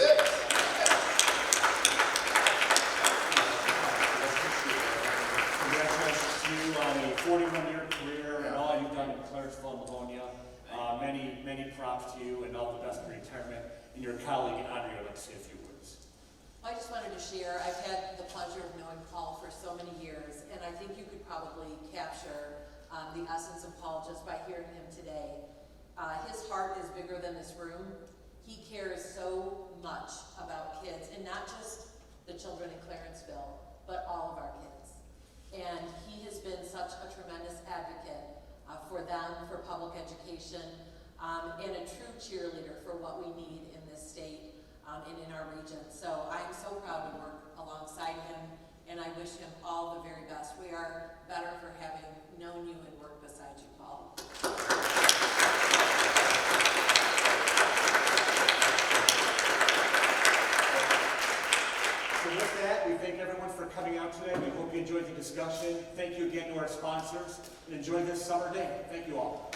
Congratulations to you on a 41-year career and all you've done in Claresville and Livonia. Many props to you and all the best in retirement. And your colleague, Andrea, would like to say a few words. I just wanted to share, I've had the pleasure of knowing Paul for so many years, and I think you could probably capture the essence of Paul just by hearing him today. His heart is bigger than this room. He cares so much about kids, and not just the children in Clarenceville, but all of our kids. And he has been such a tremendous advocate for them, for public education, and a true cheerleader for what we need in this state and in our region. So I'm so proud to work alongside him, and I wish him all the very best. We are better for having known you and worked beside you, Paul. So with that, we thank everyone for coming out today. We hope you enjoyed the discussion. Thank you again to our sponsors, and enjoy this summer day. Thank you all.